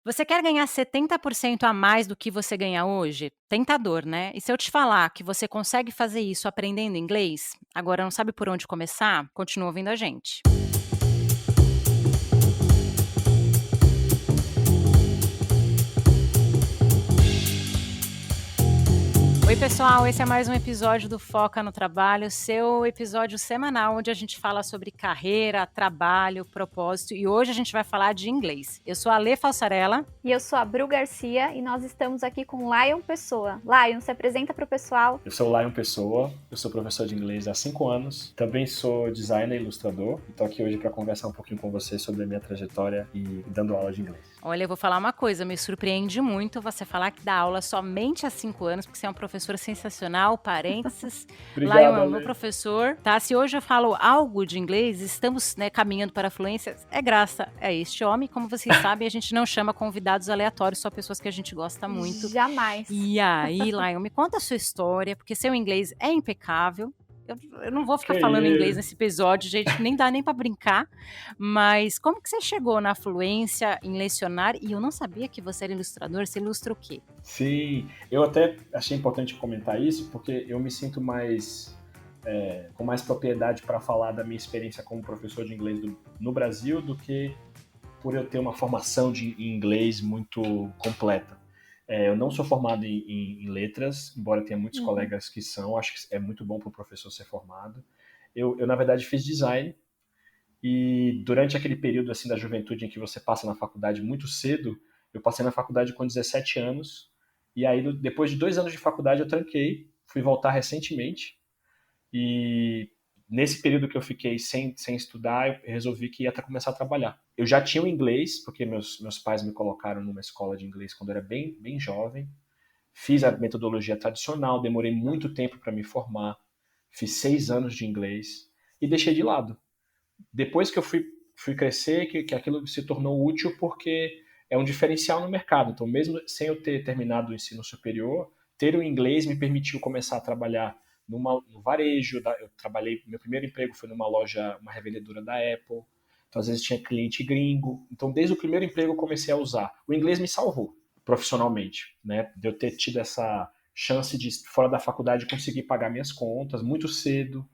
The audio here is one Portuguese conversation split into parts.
Você quer ganhar 70% a mais do que você ganha hoje? Tentador, né? E se eu te falar que você consegue fazer isso aprendendo inglês, agora não sabe por onde começar? Continua ouvindo a gente. Oi, pessoal, esse é mais um episódio do Foca no Trabalho, seu episódio semanal onde a gente fala sobre carreira, trabalho, propósito e hoje a gente vai falar de inglês. Eu sou a Lê Falsarella. E eu sou a Bru Garcia e nós estamos aqui com Lion Pessoa. Lion, se apresenta para o pessoal. Eu sou o Lion Pessoa, eu sou professor de inglês há 5 anos, também sou designer e ilustrador e estou aqui hoje para conversar um pouquinho com vocês sobre a minha trajetória e dando aula de inglês. Olha, eu vou falar uma coisa, me surpreende muito você falar que dá aula somente há 5 anos, porque você é um professor sensacional, parênteses. Lion é Obrigado, o meu Ale. professor, tá? Se hoje eu falo algo de inglês, estamos, né, caminhando para a fluência, é graças a este homem. Como vocês sabem, a gente não chama convidados aleatórios, só pessoas que a gente gosta muito. Jamais. E aí, Lion, me conta a sua história, porque seu inglês é impecável. Eu não vou ficar Que falando inglês isso? nesse episódio, gente, nem dá nem para brincar. Mas como que você chegou na fluência em lecionar? E eu não sabia que você era ilustrador. Você ilustra o quê? Sim, eu até achei importante comentar isso porque eu me sinto com mais propriedade para falar da minha experiência como professor de inglês no Brasil do que por eu ter uma formação em inglês muito completa. Eu não sou formado em letras, embora tenha muitos Uhum. colegas que são, acho que é muito bom para o professor ser formado. Na verdade, fiz design e durante aquele período assim da juventude em que você passa na faculdade muito cedo, eu passei na faculdade com 17 anos e aí depois de 2 anos de faculdade eu tranquei, fui voltar recentemente e nesse período que eu fiquei sem estudar, eu resolvi que ia até começar a trabalhar. Eu já tinha o inglês, porque meus pais me colocaram numa escola de inglês quando eu era bem jovem. Fiz a metodologia tradicional, demorei muito tempo para me formar. Fiz 6 anos de inglês e deixei de lado. Depois que eu fui crescer, que aquilo se tornou útil porque é um diferencial no mercado. Então, mesmo sem eu ter terminado o ensino superior, ter o inglês me permitiu começar a trabalhar no varejo. Eu trabalhei, meu primeiro emprego foi numa loja, uma revendedora da Apple. Então, às vezes tinha cliente gringo. Então, desde o primeiro emprego eu comecei a usar. O inglês me salvou profissionalmente, né? De eu ter tido essa chance de, fora da faculdade, conseguir pagar minhas contas muito cedo.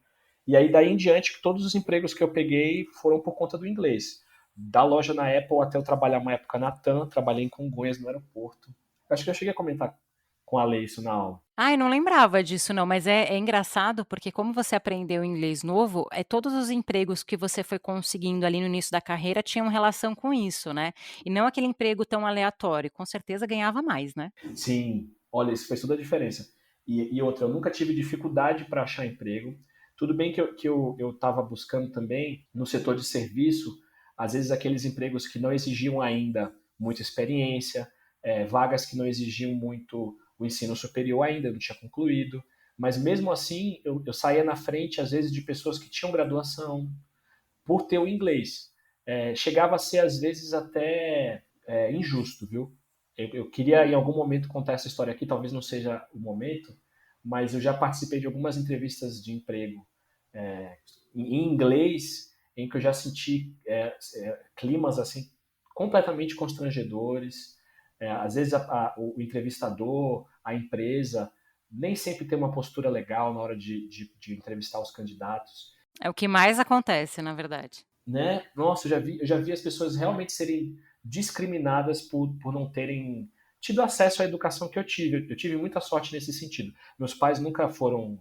E aí, daí em diante, todos os empregos que eu peguei foram por conta do inglês. Da loja na Apple até eu trabalhar uma época na TAM, trabalhei em Congonhas, no aeroporto. Acho que eu cheguei a comentar com a Lei isso na aula. Ai, não lembrava disso não, mas é engraçado porque como você aprendeu inglês novo, todos os empregos que você foi conseguindo ali no início da carreira tinham relação com isso, né? E não aquele emprego tão aleatório, com certeza ganhava mais, né? Sim, olha, isso fez toda a diferença. E outra, eu nunca tive dificuldade para achar emprego. Tudo bem que eu estava buscando também no setor de serviço, às vezes aqueles empregos que não exigiam ainda muita experiência, vagas que não exigiam muito o ensino superior ainda, eu não tinha concluído. Mas mesmo assim, eu saía na frente, às vezes, de pessoas que tinham graduação, por ter o inglês. Chegava a ser, às vezes, até injusto, viu? Eu queria, em algum momento, contar essa história aqui, talvez não seja o momento, mas eu já participei de algumas entrevistas de emprego em inglês, em que eu já senti climas assim completamente constrangedores. Às vezes o entrevistador, a empresa, nem sempre tem uma postura legal na hora de entrevistar os candidatos. É o que mais acontece, na verdade. Né? Nossa, eu já vi as pessoas realmente serem discriminadas por não terem tido acesso à educação que eu tive. Eu tive muita sorte nesse sentido. Meus pais nunca foram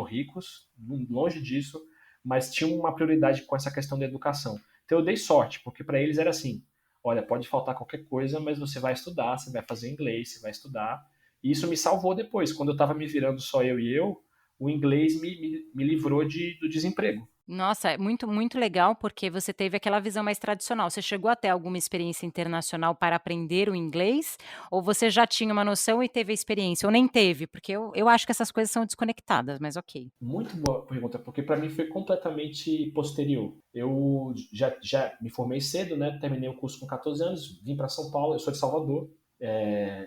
ricos, longe disso, mas tinham uma prioridade com essa questão da educação. Então eu dei sorte, porque para eles era assim: olha, pode faltar qualquer coisa, mas você vai estudar, você vai fazer inglês, você vai estudar. E isso me salvou depois. Quando eu estava me virando só eu e eu, o inglês me livrou do desemprego. Nossa, é muito, muito legal porque você teve aquela visão mais tradicional. Você chegou a ter alguma experiência internacional para aprender o inglês? Ou você já tinha uma noção e teve a experiência? Ou nem teve? Porque eu acho que essas coisas são desconectadas, mas ok. Muito boa pergunta, porque para mim foi completamente posterior. Eu já me formei cedo, né? Terminei o curso com 14 anos, vim para São Paulo, eu sou de Salvador.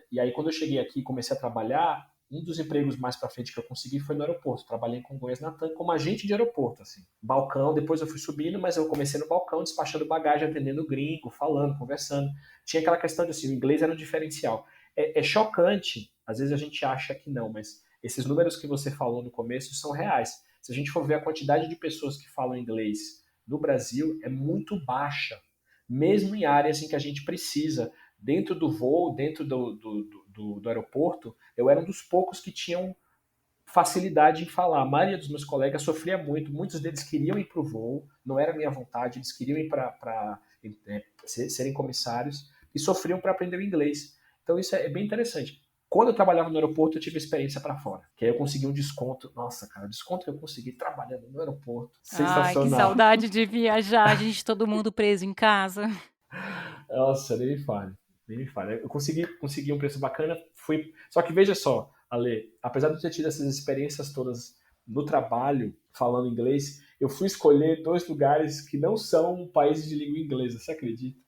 E aí, quando eu cheguei aqui e comecei a trabalhar, Um dos empregos mais para frente que eu consegui foi no aeroporto. Trabalhei em Congonhas na TAM como agente de aeroporto, assim. Balcão, depois eu fui subindo, mas eu comecei no balcão, despachando bagagem, atendendo gringo, falando, conversando. Tinha aquela questão de assim, o inglês era um diferencial. É chocante, às vezes a gente acha que não, mas esses números que você falou no começo são reais. Se a gente for ver a quantidade de pessoas que falam inglês no Brasil, é muito baixa, mesmo em áreas em que a gente precisa. Dentro do voo, dentro do aeroporto, eu era um dos poucos que tinham facilidade em falar. A maioria dos meus colegas sofria muito, muitos deles queriam ir para o voo, não era minha vontade, eles queriam ir para serem comissários e sofriam para aprender o inglês. Então isso é bem interessante. Quando eu trabalhava no aeroporto, eu tive experiência para fora, que aí eu consegui um desconto. Nossa, cara, o desconto que eu consegui trabalhando no aeroporto, Ai, que sensacional. saudade de viajar, a gente todo mundo preso em casa. Nossa, nem me fale. Nem me fale. Eu consegui um preço bacana. Só que veja só, Ale, apesar de eu ter tido essas experiências todas no trabalho, falando inglês, eu fui escolher 2 lugares que não são países de língua inglesa, você acredita?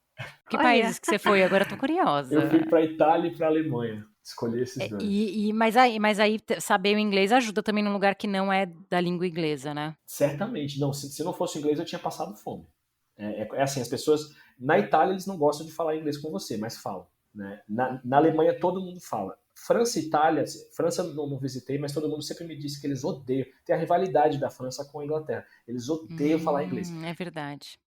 Que Olha, países que você foi? Agora eu tô Eu curiosa. fui para Itália e para Alemanha. Escolhi esses dois. Mas aí saber o inglês ajuda também num lugar que não é da língua inglesa, né? Certamente. Não, se não fosse inglês, eu tinha passado fome. É assim, as pessoas. Na Itália, eles não gostam de falar inglês com você, mas falam. Né? Na Alemanha, todo mundo fala. França e Itália, França não visitei, mas todo mundo sempre me disse que eles odeiam. Tem a rivalidade da França com a Inglaterra. Eles odeiam falar inglês. É verdade.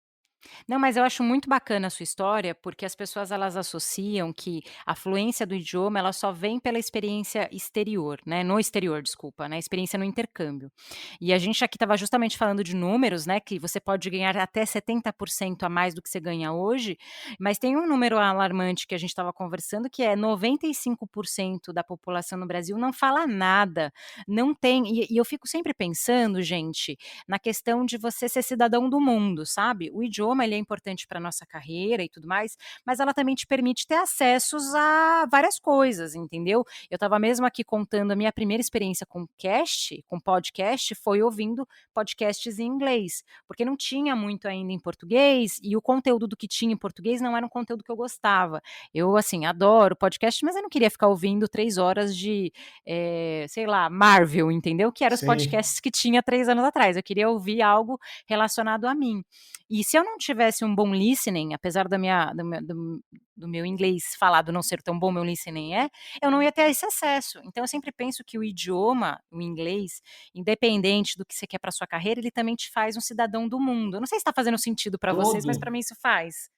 Não, mas eu acho muito bacana a sua história, porque as pessoas elas associam que a fluência do idioma, ela só vem pela experiência exterior, né, no exterior, desculpa, né, experiência no intercâmbio. E a gente aqui estava justamente falando de números, né, que você pode ganhar até 70% a mais do que você ganha hoje, mas tem um número alarmante que a gente estava conversando, que é 95% da população no Brasil não fala nada, não tem, e eu fico sempre pensando, gente, na questão de você ser cidadão do mundo, sabe? O idioma ele é importante para nossa carreira e tudo mais, mas ela também te permite ter acessos a várias coisas, entendeu? Eu estava mesmo aqui contando a minha primeira experiência com podcast, foi ouvindo podcasts em inglês, porque não tinha muito ainda em português e o conteúdo do que tinha em português não era um conteúdo que eu gostava. Eu, assim, adoro podcast, mas eu não queria ficar ouvindo 3 horas de, sei lá, Marvel, entendeu? Que eram os Sim. podcasts que tinha 3 anos atrás. Eu queria ouvir algo relacionado a mim. E se eu não tivesse um bom listening, apesar do meu inglês falado não ser tão bom, meu listening eu não ia ter esse acesso. Então eu sempre penso que o idioma, o inglês, independente do que você quer para sua carreira, ele também te faz um cidadão do mundo. Eu não sei se está fazendo sentido para vocês, mas Todo. para mim isso faz.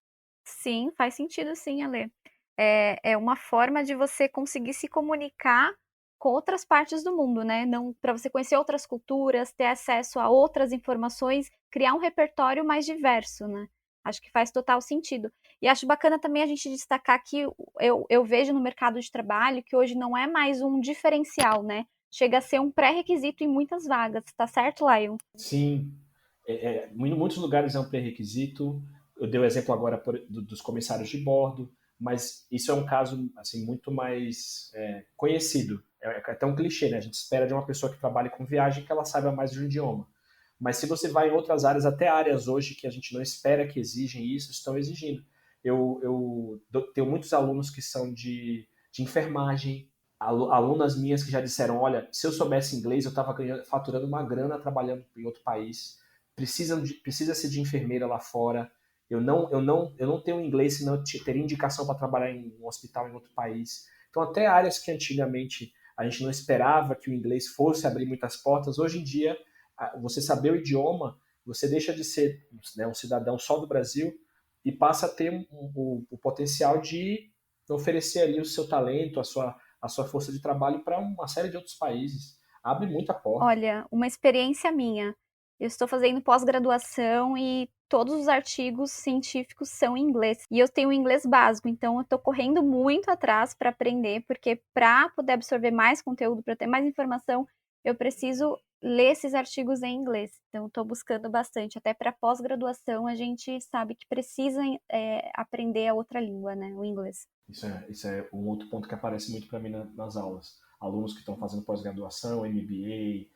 sim, faz sentido sim, Ale. É uma forma de você conseguir se comunicar com outras partes do mundo, né? Não, para você conhecer outras culturas, ter acesso a outras informações, criar um repertório mais diverso, né? Acho que faz total sentido. E acho bacana também a gente destacar que eu vejo no mercado de trabalho que hoje não é mais um diferencial, né? Chega a ser um pré-requisito em muitas vagas, tá certo, Lion? Sim. Em muitos lugares é um pré-requisito. Eu dei o exemplo agora dos comissários de bordo, mas isso é um caso assim muito mais conhecido. É até um clichê, né? A gente espera de uma pessoa que trabalhe com viagem que ela saiba mais de um idioma. Mas se você vai em outras áreas, até áreas hoje que a gente não espera que exigem isso, estão exigindo. Tenho muitos alunos que são de enfermagem, alunas minhas que já disseram, olha, se eu soubesse inglês, eu estava faturando uma grana trabalhando em outro país. Precisa-se de enfermeira lá fora. Eu não tenho inglês, senão eu teria indicação para trabalhar em um hospital em outro país. Então, até áreas que antigamente a gente não esperava que o inglês fosse abrir muitas portas, hoje em dia, você saber o idioma, você deixa de ser, né, um cidadão só do Brasil e passa a ter o potencial de oferecer ali o seu talento, a sua força de trabalho para uma série de outros países. Abre muita porta. Olha, uma experiência minha. Eu estou fazendo pós-graduação e todos os artigos científicos são em inglês. E eu tenho um inglês básico, então eu estou correndo muito atrás para aprender, porque para poder absorver mais conteúdo, para ter mais informação, eu preciso ler esses artigos em inglês. Então, estou buscando bastante. Até para pós-graduação, a gente sabe que precisa aprender a outra língua, né? O inglês. Isso é um outro ponto que aparece muito para mim nas aulas. Alunos que estão fazendo pós-graduação, MBA,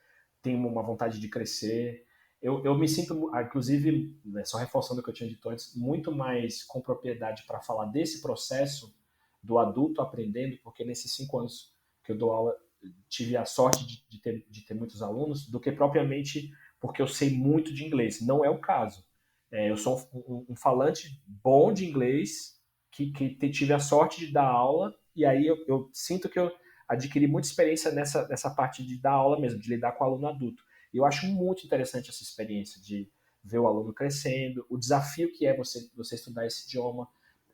têm uma vontade de crescer. Eu me sinto, inclusive, né, só reforçando o que eu tinha dito antes, muito mais com propriedade para falar desse processo do adulto aprendendo, porque nesses 5 anos que eu dou aula, tive a sorte de ter muitos alunos, do que propriamente porque eu sei muito de inglês. Não é o caso. Eu sou um falante bom de inglês, que tive a sorte de dar aula, e aí eu sinto que eu adquiri muita experiência nessa parte de dar aula mesmo, de lidar com o aluno adulto. E eu acho muito interessante essa experiência de ver o aluno crescendo, o desafio que é você estudar esse idioma.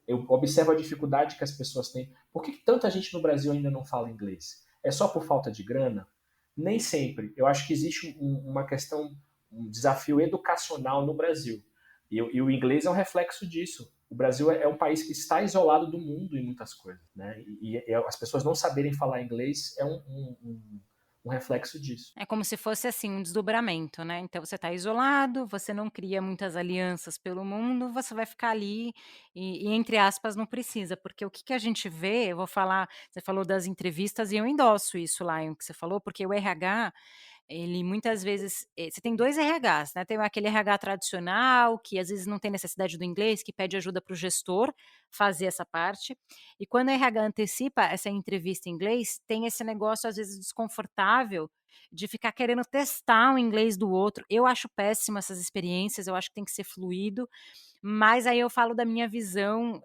Eu observo a dificuldade que as pessoas têm. Por que tanta gente no Brasil ainda não fala inglês? É só por falta de grana? Nem sempre. Eu acho que existe uma questão, um desafio educacional no Brasil. E o inglês é um reflexo disso. O Brasil é um país que está isolado do mundo em muitas coisas, né? E as pessoas não saberem falar inglês é um reflexo disso. É como se fosse, assim, um desdobramento, né, então você está isolado, você não cria muitas alianças pelo mundo, você vai ficar ali e entre aspas, "não precisa", porque o que que a gente vê, eu vou falar você falou das entrevistas e eu endosso isso lá, o que você falou, porque o RH ele muitas vezes, você tem 2 RHs, né, tem aquele RH tradicional, que às vezes não tem necessidade do inglês, que pede ajuda para o gestor fazer essa parte, e quando o RH antecipa essa entrevista em inglês, tem esse negócio às vezes desconfortável, de ficar querendo testar o inglês do outro. Eu acho péssimo essas experiências, eu acho que tem que ser fluido, mas aí eu falo da minha visão,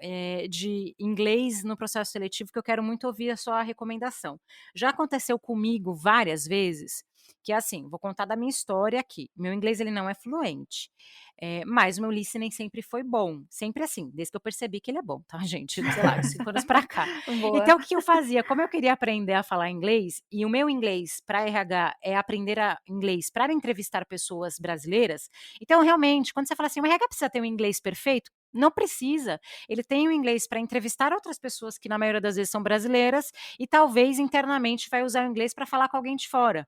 de inglês no processo seletivo, que eu quero muito ouvir a sua recomendação. Já aconteceu comigo várias vezes, que é assim, vou contar da minha história aqui. Meu inglês ele não é fluente, mas o meu listening sempre foi bom, sempre assim, desde que eu percebi que ele é bom, tá gente, sei lá, de 5 anos pra cá. Boa. Então o que eu fazia? Como eu queria aprender a falar inglês, e o meu inglês para RH é aprender inglês para entrevistar pessoas brasileiras, então realmente, quando você fala assim: "O RH precisa ter um inglês perfeito?", não precisa. Ele tem o inglês para entrevistar outras pessoas que na maioria das vezes são brasileiras, e talvez internamente vai usar o inglês para falar com alguém de fora.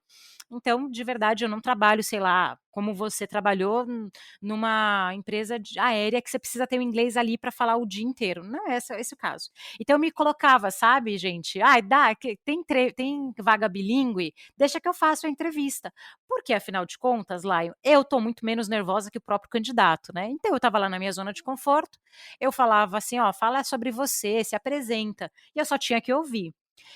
Então, de verdade, eu não trabalho, sei lá, como você trabalhou numa empresa aérea que você precisa ter o inglês ali para falar o dia inteiro. Não é esse o caso. Então eu me colocava, sabe, gente, "Ai, dá, que tem vaga bilíngue? Deixa que eu faço a entrevista". Porque afinal de contas, Lion, eu tô muito menos nervosa que o próprio candidato, né. Então eu estava lá na minha zona de conforto, eu falava assim: "Ó, fala sobre você, se apresenta", e eu só tinha que ouvir.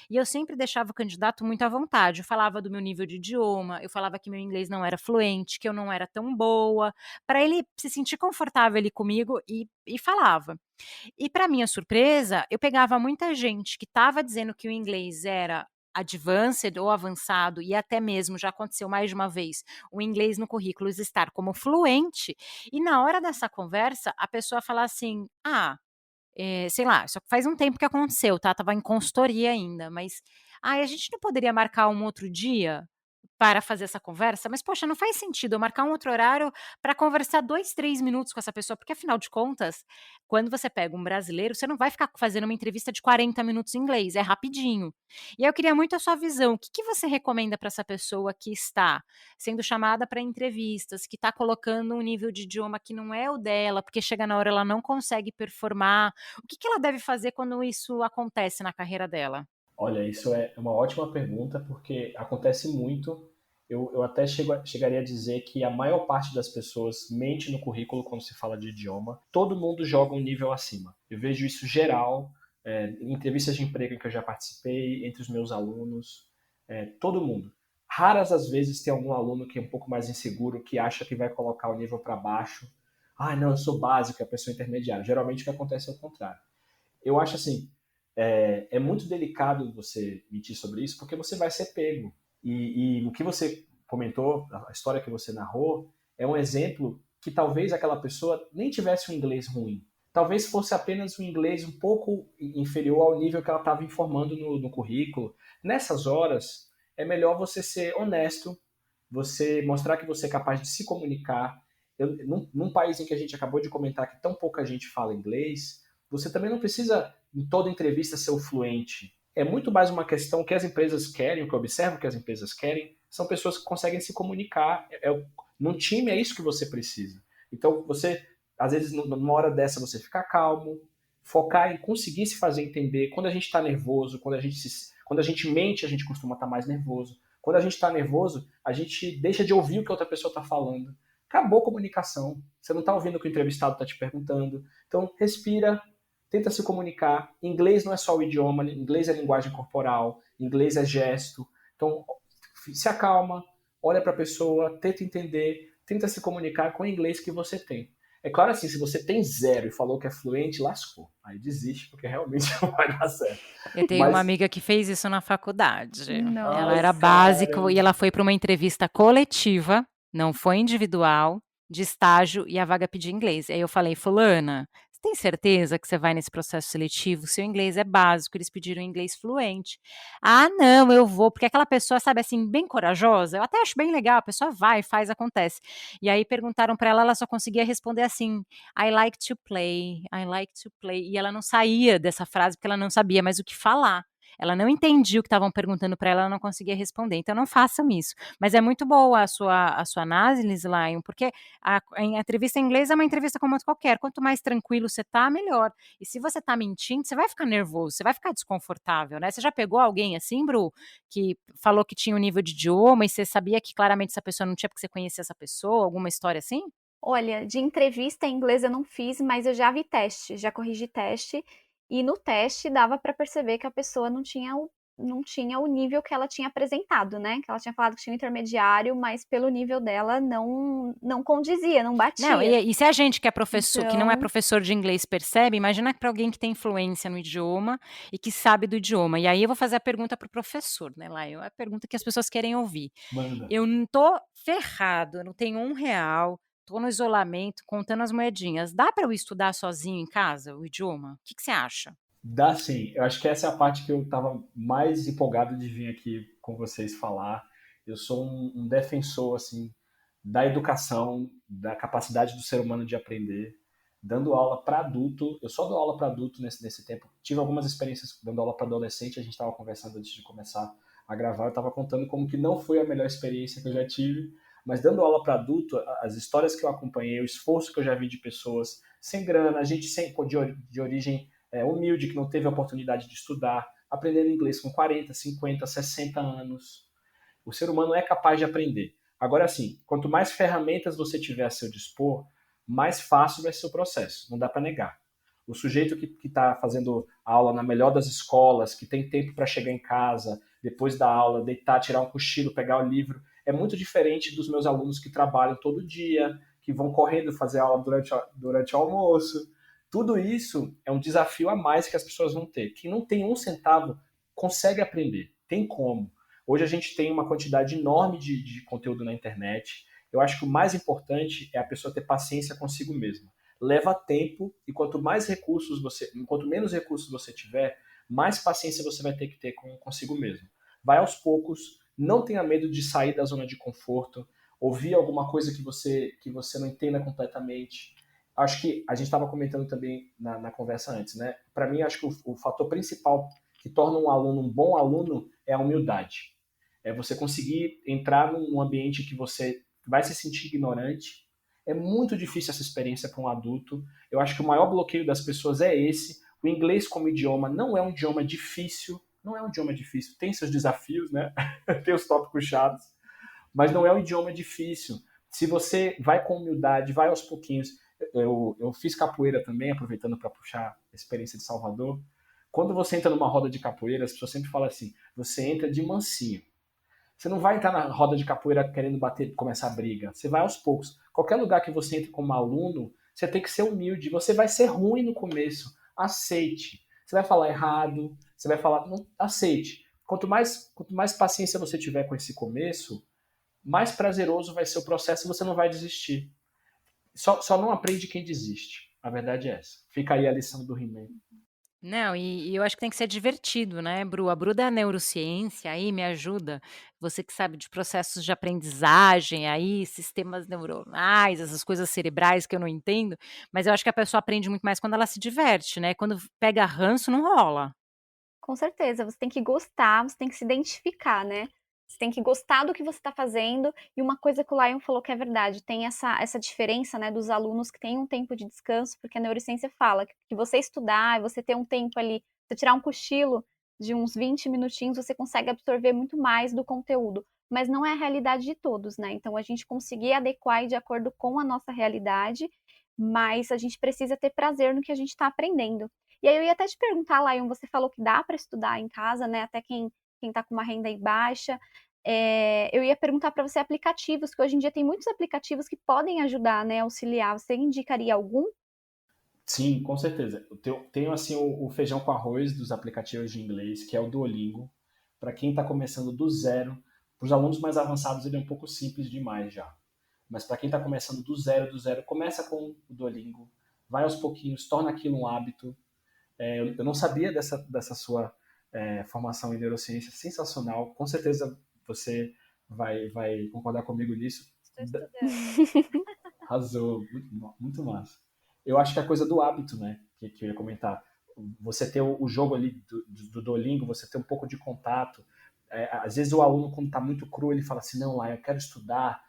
E eu sempre deixava o candidato muito à vontade, eu falava do meu nível de idioma, eu falava que meu inglês não era fluente, que eu não era tão boa, para ele se sentir confortável ali comigo e falava. E para minha surpresa, eu pegava muita gente que estava dizendo que o inglês era advanced ou avançado, e até mesmo já aconteceu mais de uma vez, o inglês no currículo estar como fluente, e na hora dessa conversa a pessoa falar assim: "Ah, sei lá, só que faz um tempo que aconteceu, tá, estava em consultoria ainda, mas: "Ai, a gente não poderia marcar um outro dia para fazer essa conversa?". Mas poxa, não faz sentido eu marcar um outro horário para conversar 2, 3 minutos com essa pessoa, porque afinal de contas, quando você pega um brasileiro, você não vai ficar fazendo uma entrevista de 40 minutos em inglês, é rapidinho. E aí eu queria muito a sua visão, o que que você recomenda para essa pessoa que está sendo chamada para entrevistas, que está colocando um nível de idioma que não é o dela, porque chega na hora ela não consegue performar, o que que ela deve fazer quando isso acontece na carreira dela? Olha, isso é uma ótima pergunta, porque acontece muito. Eu até chegaria a dizer que a maior parte das pessoas mente no currículo quando se fala de idioma. Todo mundo joga um nível acima. Eu vejo isso geral, em entrevistas de emprego em que eu já participei, entre os meus alunos, todo mundo. Raras as vezes tem algum aluno que é um pouco mais inseguro, que acha que vai colocar o nível para baixo. Ah, não, eu sou básico, é a pessoa intermediária. Geralmente o que acontece é o contrário. Eu acho assim, é muito delicado você mentir sobre isso, porque você vai ser pego. E o que você comentou, a história que você narrou, é um exemplo que talvez aquela pessoa nem tivesse um inglês ruim. Talvez fosse apenas um inglês um pouco inferior ao nível que ela estava informando no currículo. Nessas horas, é melhor você ser honesto, você mostrar que você é capaz de se comunicar. Num país em que a gente acabou de comentar que tão pouca gente fala inglês, você também não precisa, em toda entrevista, ser o fluente. É muito mais uma questão que as empresas querem, o que eu observo que as empresas querem, são pessoas que conseguem se comunicar. Num time é isso que você precisa. Então, você, às vezes, numa hora dessa, você ficar calmo, focar em conseguir se fazer entender. Quando a gente está nervoso, quando a gente mente, a gente costuma estar mais nervoso. Quando a gente está nervoso, a gente deixa de ouvir o que a outra pessoa está falando. Acabou a comunicação. Você não está ouvindo o que o entrevistado está te perguntando. Então, respira, tenta se comunicar. Inglês não é só o idioma, inglês é linguagem corporal, inglês é gesto. Então, se acalma, olha para a pessoa, tenta entender, tenta se comunicar com o inglês que você tem. É claro assim, se você tem zero e falou que é fluente, lascou. Aí desiste, porque realmente não vai dar certo. Eu tenho uma Mas, amiga que fez isso na faculdade. Ela ai, era Nossa. básico e cara, ela foi para uma entrevista coletiva, não foi individual, de estágio e a vaga pedia inglês. Aí eu falei: "Fulana, você tem certeza que você vai nesse processo seletivo? Seu inglês é básico, eles pediram inglês fluente". "Ah, não, eu vou", porque aquela pessoa, sabe, assim, bem corajosa, eu até acho bem legal, a pessoa vai, faz, acontece. E aí perguntaram para ela, ela só conseguia responder assim: "I like to play, I like to play", e ela não saía dessa frase, porque ela não sabia mais o que falar. Ela não entendia o que estavam perguntando para ela, ela não conseguia responder, então não façam isso. Mas é muito boa a sua análise, Lion, porque a entrevista em inglês é uma entrevista como outra qualquer, quanto mais tranquilo você tá, melhor. E se você tá mentindo, você vai ficar nervoso, você vai ficar desconfortável, né. Você já pegou alguém assim, Bru, que falou que tinha um nível de idioma e você sabia que claramente essa pessoa não tinha, porque você conhecia essa pessoa, alguma história assim? Olha, de entrevista em inglês eu não fiz, mas eu já vi teste, já corrigi teste, e no teste dava para perceber que a pessoa não tinha o nível que ela tinha apresentado, né, que ela tinha falado que tinha um intermediário, mas pelo nível dela não condizia, não Não, batia. e se a gente que é professor que não é Então professor de inglês percebe, imagina para alguém que tem influência no idioma e que sabe do idioma. E aí eu vou fazer a pergunta para o professor, né, Laio, é a pergunta que as pessoas querem ouvir. manda. Eu não tô ferrado, eu não tenho R$ 1, tô no isolamento, contando as moedinhas. Dá para eu estudar sozinho em casa o idioma? O que que você acha? Dá sim. Eu acho que essa é a parte que eu estava mais empolgado de vir aqui com vocês falar. Eu sou um defensor assim da educação, da capacidade do ser humano de aprender, dando aula para adulto. Eu só dou aula para adulto nesse tempo. Tive algumas experiências dando aula para adolescente. A gente estava conversando antes de começar a gravar. Eu estava contando como que não foi a melhor experiência que eu já tive, mas dando aula para adulto, as histórias que eu acompanhei, o esforço que eu já vi de pessoas sem grana, a gente sem de origem humilde, que não teve a oportunidade de estudar, aprendendo inglês com 40, 50, 60 anos. O ser humano é capaz de aprender. Agora, sim, quanto mais ferramentas você tiver a seu dispor, mais fácil vai ser o processo, não dá para negar. O sujeito que está fazendo aula na melhor das escolas, que tem tempo para chegar em casa, depois da aula, deitar, tirar um cochilo, pegar o livro, é muito diferente dos meus alunos que trabalham todo dia, que vão correndo fazer aula durante o almoço. Tudo isso é um desafio a mais que as pessoas vão ter. Quem não tem um centavo consegue aprender, tem como. Hoje a gente tem uma quantidade enorme de conteúdo na internet. Eu acho que o mais importante é a pessoa ter paciência consigo mesma. Leva tempo e quanto menos recursos você tiver, mais paciência você vai ter que ter consigo mesmo. Vai aos poucos, não tenha medo de sair da zona de conforto, ouvir alguma coisa que você não entenda completamente. Acho que a gente estava comentando também na conversa antes, né? Para mim, acho que o fator principal que torna um aluno um bom aluno é a humildade. É você conseguir entrar num ambiente que você vai se sentir ignorante. É muito difícil essa experiência para um adulto. Eu acho que o maior bloqueio das pessoas é esse. O inglês como idioma não é um idioma difícil, não é um idioma difícil. Tem seus desafios, né? Tem os tópicos chatos, mas não é um idioma difícil. Se você vai com humildade, vai aos pouquinhos. Eu fiz capoeira também, aproveitando para puxar a experiência de Salvador. Quando você entra numa roda de capoeira, as pessoas sempre falam assim: você entra de mansinho. Você não vai entrar na roda de capoeira querendo bater, começar a briga. Você vai aos poucos. Qualquer lugar que você entre como aluno, você tem que ser humilde. Você vai ser ruim no começo. Aceite. Você vai falar errado. Você vai falar. Não, aceite. Quanto mais paciência você tiver com esse começo, mais prazeroso vai ser o processo e você não vai desistir. Só não aprende quem desiste. A verdade é essa. Fica aí a lição do He-Man. Não, e eu acho que tem que ser divertido, né, Bru? A Bru da neurociência aí me ajuda. Você que sabe de processos de aprendizagem aí, sistemas neuronais, essas coisas cerebrais que eu não entendo, mas eu acho que a pessoa aprende muito mais quando ela se diverte, né? Quando pega ranço, não rola. Com certeza, você tem que gostar, você tem que se identificar, né. Você tem que gostar do que você está fazendo, e uma coisa que o Lion falou que é verdade, tem essa diferença, né, dos alunos que têm um tempo de descanso, porque a neurociência fala que você estudar e você ter um tempo ali, você tirar um cochilo de uns 20 minutinhos, você consegue absorver muito mais do conteúdo, mas não é a realidade de todos, né, então a gente conseguir adequar e de acordo com a nossa realidade, mas a gente precisa ter prazer no que a gente está aprendendo. E aí eu ia até te perguntar, Lion, você falou que dá para estudar em casa, né? Até quem quem está com uma renda aí baixa. Eu ia perguntar para você aplicativos, que hoje em dia tem muitos aplicativos que podem ajudar, né, auxiliar. Você indicaria algum? Sim, com certeza. Tenho assim o feijão com arroz dos aplicativos de inglês, que é o Duolingo. Para quem está começando do zero, para os alunos mais avançados ele é um pouco simples demais já. Mas para quem está começando do zero, começa com o Duolingo, vai aos pouquinhos, torna aquilo um hábito. Eu não sabia dessa sua formação em neurociência, sensacional. Com certeza você vai concordar comigo nisso. Estou estudando. Arrasou, muito massa. Eu acho que a coisa do hábito, né, que eu ia comentar, você ter o jogo ali do Duolingo, você ter um pouco de contato. Às vezes o aluno, quando está muito cru, ele fala assim, não, lá eu quero estudar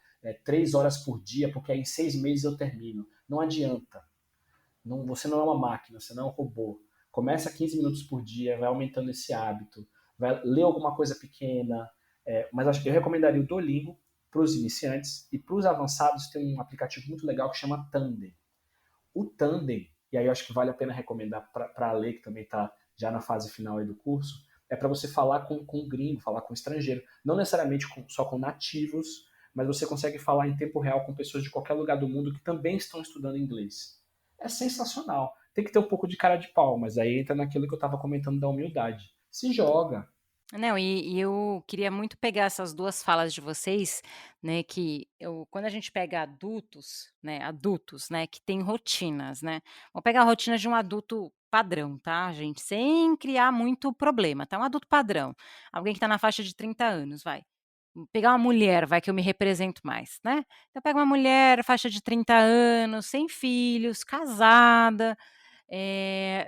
3 horas por dia, porque aí em 6 meses eu termino. Não adianta. Não, você não é uma máquina, você não é um robô. Começa 15 minutos por dia, vai aumentando esse hábito, vai ler alguma coisa pequena. Mas acho que eu recomendaria o Duolingo para os iniciantes, e para os avançados tem um aplicativo muito legal que chama Tandem. O Tandem, e aí eu acho que vale a pena recomendar para a Lei, que também está já na fase final aí do curso, é para você falar com gringo, falar com estrangeiro. Não necessariamente só com nativos, mas você consegue falar em tempo real com pessoas de qualquer lugar do mundo que também estão estudando inglês. É sensacional. Tem que ter um pouco de cara de pau, mas aí entra naquilo que eu estava comentando da humildade. Se joga. Não, e eu queria muito pegar essas 2 falas de vocês, né, quando a gente pega adultos, né, que têm rotinas, né, vamos pegar a rotina de um adulto padrão, tá, gente, sem criar muito problema, tá, um adulto padrão, alguém que está na faixa de 30 anos, vai. Pegar uma mulher, vai, que eu me represento mais, né. Então pega uma mulher, faixa de 30 anos, sem filhos, casada,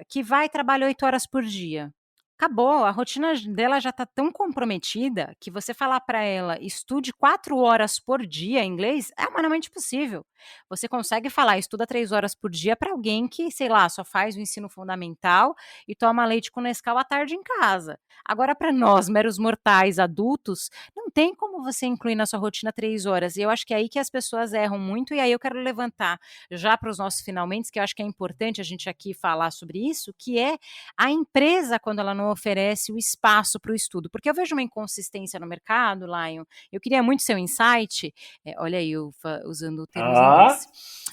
que vai e trabalha 8 horas por dia. Acabou, a rotina dela já está tão comprometida que você falar para ela: "Estude 4 horas por dia inglês", é humanamente possível. Você consegue falar: "Estuda 3 horas por dia" para alguém que, sei lá, só faz o ensino fundamental e toma leite com Nescau à tarde em casa. Agora para nós, meros mortais adultos, não tem como você incluir na sua rotina 3 horas, e eu acho que é aí que as pessoas erram muito, e aí eu quero levantar já para os nossos finalmente, que eu acho que é importante a gente aqui falar sobre isso, que é a empresa quando ela não oferece o espaço para o estudo, porque eu vejo uma inconsistência no mercado, Lion, eu queria muito seu insight, olha aí eu usando termos em Ah, inglês,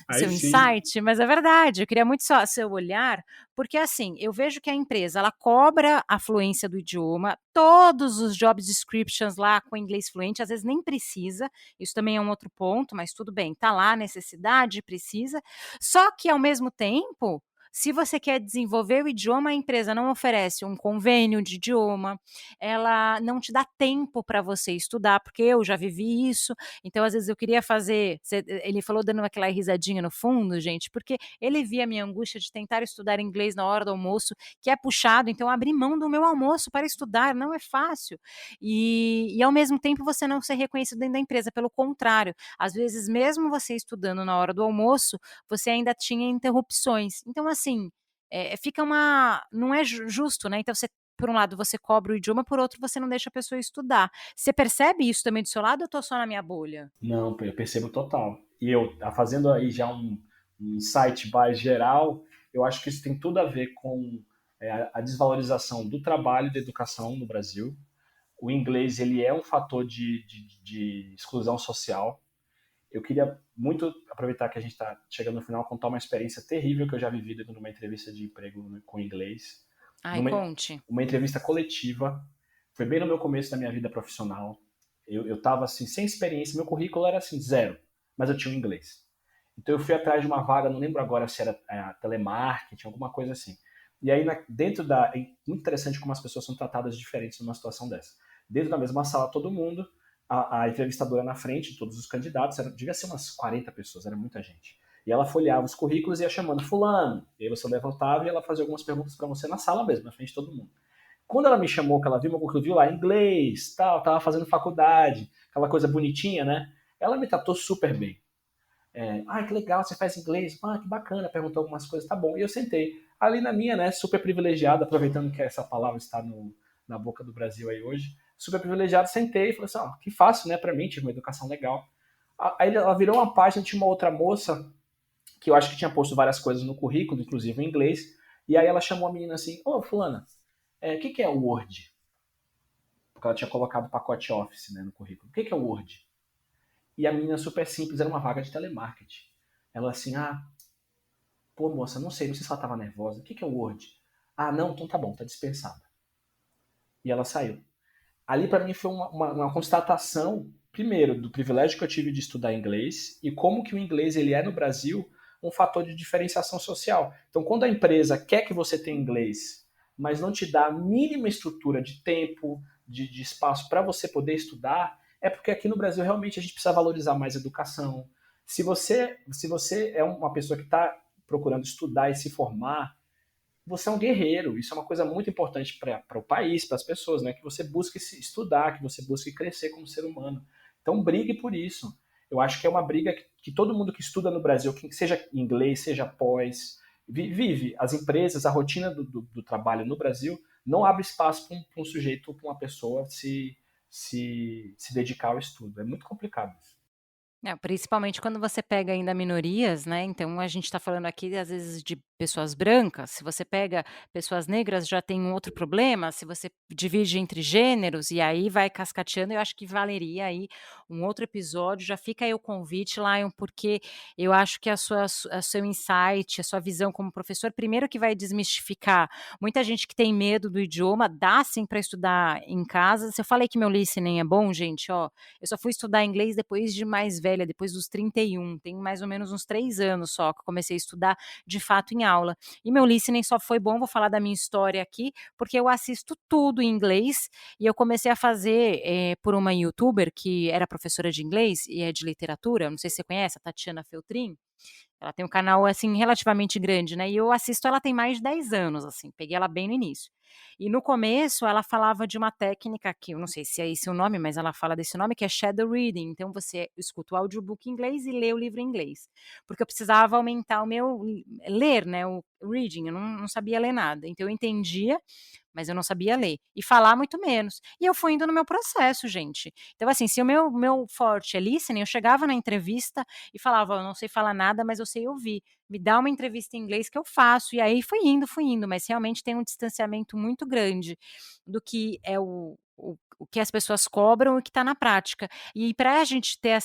aí seu sim. insight, mas é verdade, eu queria muito só seu olhar, porque assim, eu vejo que a empresa ela cobra a fluência do idioma, todos os job descriptions lá com inglês fluente, às vezes nem precisa, isso também é um outro ponto, mas tudo bem, tá lá a necessidade, precisa, só que ao mesmo tempo, se você quer desenvolver o idioma, a empresa não oferece um convênio de idioma, ela não te dá tempo para você estudar, porque eu já vivi isso, então às vezes eu queria fazer, ele falou dando aquela risadinha no fundo, gente, porque ele via a minha angústia de tentar estudar inglês na hora do almoço, que é puxado, então abrir mão do meu almoço para estudar não é fácil. E ao mesmo tempo você não ser reconhecido dentro da empresa, pelo contrário, às vezes mesmo você estudando na hora do almoço, você ainda tinha interrupções. Então, assim, fica não é justo, né? Então, por um lado, você cobra o idioma, por outro, você não deixa a pessoa estudar. Você percebe isso também do seu lado ou eu tô só na minha bolha? Não, eu percebo total. E eu, fazendo aí já um insight mais geral, eu acho que isso tem tudo a ver com a desvalorização do trabalho e da educação no Brasil. O inglês ele é um fator de exclusão social. Eu queria muito aproveitar que a gente está chegando no final, contar uma experiência terrível que eu já vivi dentro de uma entrevista de emprego com inglês. Ai, Numa, conte. uma entrevista coletiva, foi bem no meu começo da minha vida profissional. Eu estava assim, sem experiência, meu currículo era assim, zero, mas eu tinha um inglês. Então eu fui atrás de uma vaga, não lembro agora se era telemarketing, alguma coisa assim. E aí, dentro da. É muito interessante como as pessoas são tratadas diferentes numa situação dessa. Dentro da mesma sala, todo mundo, a entrevistadora na frente, todos os candidatos, devia ser umas 40 pessoas, era muita gente. E ela folheava os currículos e ia chamando fulano. E aí você levantava e ela fazia algumas perguntas para você na sala mesmo, na frente de todo mundo. Quando ela me chamou, que ela viu meu currículo, viu lá inglês, tal, tava fazendo faculdade, aquela coisa bonitinha, né? Ela me tratou super bem. Que legal, você faz inglês. Ah, que bacana, perguntou algumas coisas, tá bom. E eu sentei ali na minha, né, super privilegiada, aproveitando que essa palavra está na boca do Brasil aí hoje, super privilegiado, sentei e falei assim, que fácil, né, pra mim, tive uma educação legal. Aí ela virou uma página, tinha uma outra moça, que eu acho que tinha posto várias coisas no currículo, inclusive em inglês, e aí ela chamou a menina assim, fulana, o que é o Word? porque ela tinha colocado o pacote Office, né, no currículo. O que é o Word? E a menina super simples, era uma vaga de telemarketing. Ela assim, pô moça, não sei se ela estava nervosa. O que é o Word? Ah, não, então tá bom, tá dispensada. E ela saiu. Ali para mim foi uma constatação, primeiro, do privilégio que eu tive de estudar inglês e como que o inglês ele é no Brasil um fator de diferenciação social. Então, quando a empresa quer que você tenha inglês, mas não te dá a mínima estrutura de tempo, de espaço para você poder estudar, é porque aqui no Brasil realmente a gente precisa valorizar mais a educação. Se você é uma pessoa que está procurando estudar e se formar, você é um guerreiro. Isso é uma coisa muito importante para o país, para as pessoas, né? Que você busque se estudar, que você busque crescer como ser humano. Então, brigue por isso. Eu acho que é uma briga que todo mundo que estuda no Brasil, que seja inglês, seja pós, vive. As empresas, a rotina do trabalho no Brasil não abre espaço para um sujeito, para uma pessoa se dedicar ao estudo. É muito complicado isso. É, principalmente quando você pega ainda minorias, né, então a gente está falando aqui às vezes de pessoas brancas, se você pega pessoas negras já tem um outro problema, se você divide entre gêneros e aí vai cascateando, eu acho que valeria aí um outro episódio, já fica aí o convite, Lion, porque eu acho que a seu insight, a sua visão como professor, primeiro que vai desmistificar muita gente que tem medo do idioma, dá sim para estudar em casa, se eu falei que meu listening é bom, gente, ó, eu só fui estudar inglês depois de mais velha, depois dos 31, tem mais ou menos uns 3 anos só que eu comecei a estudar de fato em aula. E meu listening só foi bom, vou falar da minha história aqui, porque eu assisto tudo em inglês e eu comecei a fazer por uma youtuber que era professora de inglês e é de literatura, não sei se você conhece, a Tatiana Feltrin. Ela tem um canal, assim, relativamente grande, né, e eu assisto ela tem mais de 10 anos, assim, peguei ela bem no início. E no começo ela falava de uma técnica que eu não sei se é esse o nome, mas ela fala desse nome que é shadow reading, então você escuta o audiobook em inglês e lê o livro em inglês, porque eu precisava aumentar o meu ler, né, o reading, eu não sabia ler nada, então eu entendia, mas eu não sabia ler, e falar muito menos. E eu fui indo no meu processo, gente. Então assim, se o meu forte é listening, eu chegava na entrevista e falava: "Eu não sei falar nada, mas eu sei ouvir. Me dá uma entrevista em inglês que eu faço". E aí fui indo, mas realmente tem um distanciamento muito grande do que é o que as pessoas cobram e o que está na prática. E para a gente ter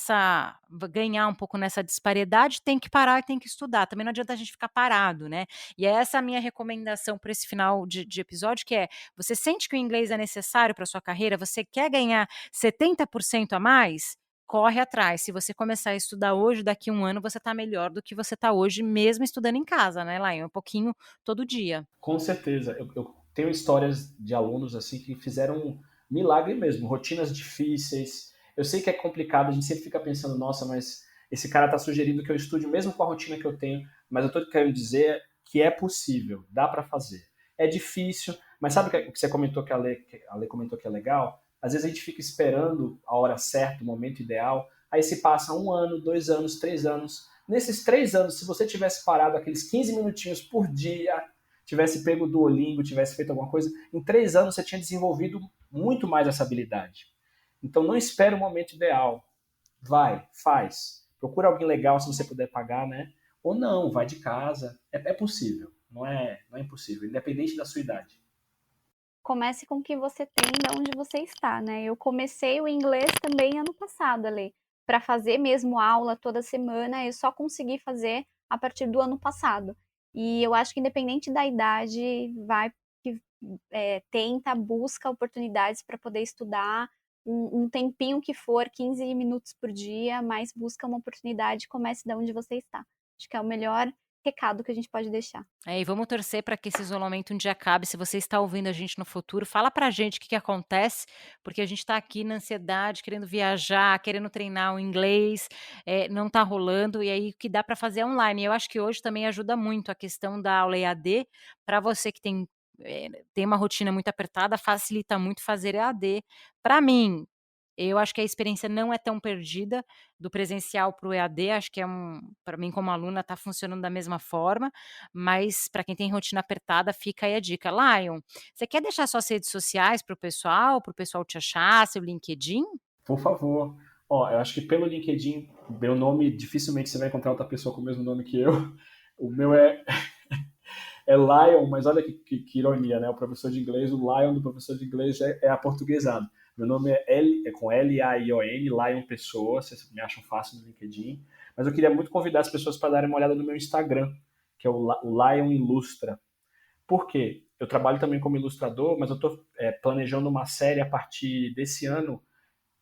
ganhar um pouco nessa disparidade, tem que parar e tem que estudar. Também não adianta a gente ficar parado, né. E é essa a minha recomendação para esse final de episódio, que é: você sente que o inglês é necessário para sua carreira, você quer ganhar 70% a mais? Corre atrás. Se você começar a estudar hoje, daqui 1 ano você está melhor do que você está hoje, mesmo estudando em casa, né, Laia? Um pouquinho todo dia. Com certeza. Eu tenho histórias de alunos assim que fizeram um milagre mesmo, rotinas difíceis. Eu sei que é complicado, a gente sempre fica pensando, nossa, mas esse cara está sugerindo que eu estude mesmo com a rotina que eu tenho, mas eu estou querendo dizer que é possível, dá para fazer. É difícil, mas sabe o que você comentou que a Lê comentou que é legal? Às vezes a gente fica esperando a hora certa, o momento ideal, aí se passa 1 ano, 2 anos, 3 anos. Nesses 3 anos, se você tivesse parado aqueles 15 minutinhos por dia, tivesse pego o Duolingo, tivesse feito alguma coisa, em 3 anos você tinha desenvolvido muito mais essa habilidade. Então não espere o momento ideal. Vai, faz. Procura alguém legal se você puder pagar, né? Ou não, vai de casa. É possível. Não é impossível, independente da sua idade. Comece com o que você tem da onde você está, né. Eu comecei o inglês também ano passado, Ale, para fazer mesmo aula toda semana, eu só consegui fazer a partir do ano passado. E eu acho que independente da idade, vai que tenta, busca oportunidades para poder estudar, um tempinho que for, 15 minutos por dia, mas busca uma oportunidade, comece da onde você está. Acho que é o melhor recado que a gente pode deixar. É, e vamos torcer para que esse isolamento um dia acabe. Se você está ouvindo a gente no futuro, fala pra gente o que acontece, porque a gente está aqui na ansiedade, querendo viajar, querendo treinar o inglês, não está rolando, e aí o que dá para fazer é online. Eu acho que hoje também ajuda muito a questão da aula EAD, para você que tem uma rotina muito apertada, facilita muito fazer EAD. Para mim, eu acho que a experiência não é tão perdida do presencial para o EAD, acho que para mim como aluna está funcionando da mesma forma, mas para quem tem rotina apertada, fica aí a dica. Lion, você quer deixar suas redes sociais para o pessoal te achar, seu LinkedIn? Por favor. Ó, eu acho que pelo LinkedIn, meu nome, dificilmente você vai encontrar outra pessoa com o mesmo nome que eu. O meu é Lion, mas olha que ironia, né? O professor de inglês, o Lion do professor de inglês é aportuguesado. Meu nome é com Lion, Lion Pessoa, vocês me acham fácil no LinkedIn. Mas eu queria muito convidar as pessoas para darem uma olhada no meu Instagram, que é o Lion Ilustra. Por quê? Eu trabalho também como ilustrador, mas eu estou planejando uma série a partir desse ano.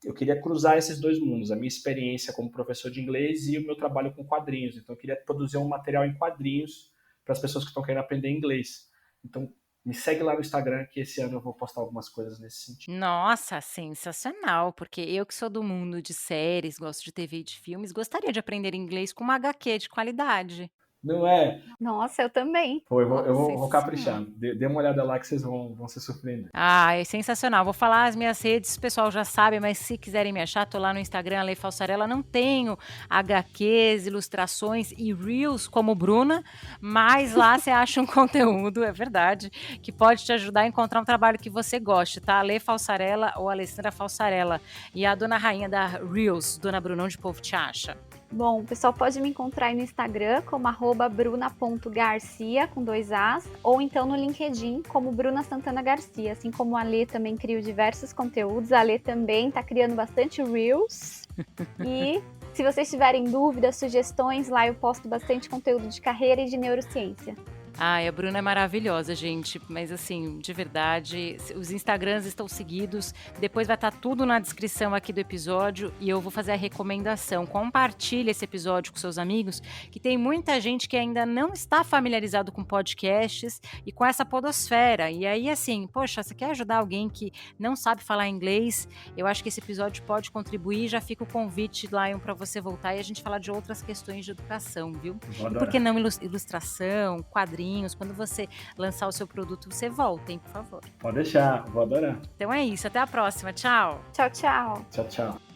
Eu queria cruzar esses dois mundos, a minha experiência como professor de inglês e o meu trabalho com quadrinhos. Então, eu queria produzir um material em quadrinhos para as pessoas que estão querendo aprender inglês. Então, me segue lá no Instagram, que esse ano eu vou postar algumas coisas nesse sentido. Nossa, sensacional, porque eu que sou do mundo de séries, gosto de TV e de filmes, gostaria de aprender inglês com uma HQ de qualidade. Não é? Nossa, eu também. Pô, eu Nossa, vou sensacional. caprichar. Dê uma olhada lá que vocês vão se surpreender. Ah, é sensacional. Vou falar as minhas redes, o pessoal já sabe, mas se quiserem me achar, tô lá no Instagram, Ale Falsarella. Não tenho HQs, ilustrações e Reels como Bruna, mas lá você acha um conteúdo, é verdade, que pode te ajudar a encontrar um trabalho que você goste, tá? Ale Falsarella ou Alessandra Falsarella. E a dona rainha da Reels, dona Bruna, onde o povo te acha? Bom, o pessoal pode me encontrar aí no Instagram como @bruna.garcia com 2 As, ou então no LinkedIn como Bruna Santana Garcia. Assim como a Lê também crio diversos conteúdos, a Lê também está criando bastante Reels. E se vocês tiverem dúvidas, sugestões, lá eu posto bastante conteúdo de carreira e de neurociência. Ai, a Bruna é maravilhosa, gente, mas assim, de verdade, os Instagrams estão seguidos, depois vai estar tudo na descrição aqui do episódio e eu vou fazer a recomendação. Compartilhe esse episódio com seus amigos, que tem muita gente que ainda não está familiarizado com podcasts e com essa podosfera. E aí, assim, poxa, você quer ajudar alguém que não sabe falar inglês? Eu acho que esse episódio pode contribuir. Já fica o convite, Lion, para você voltar e a gente falar de outras questões de educação, viu? Vou E por que adorar. não ilustração, quadrinhos? Quando você lançar o seu produto, você voltem, por favor. Pode deixar, vou adorar. Então é isso, até a próxima, tchau! Tchau, tchau! Tchau, tchau.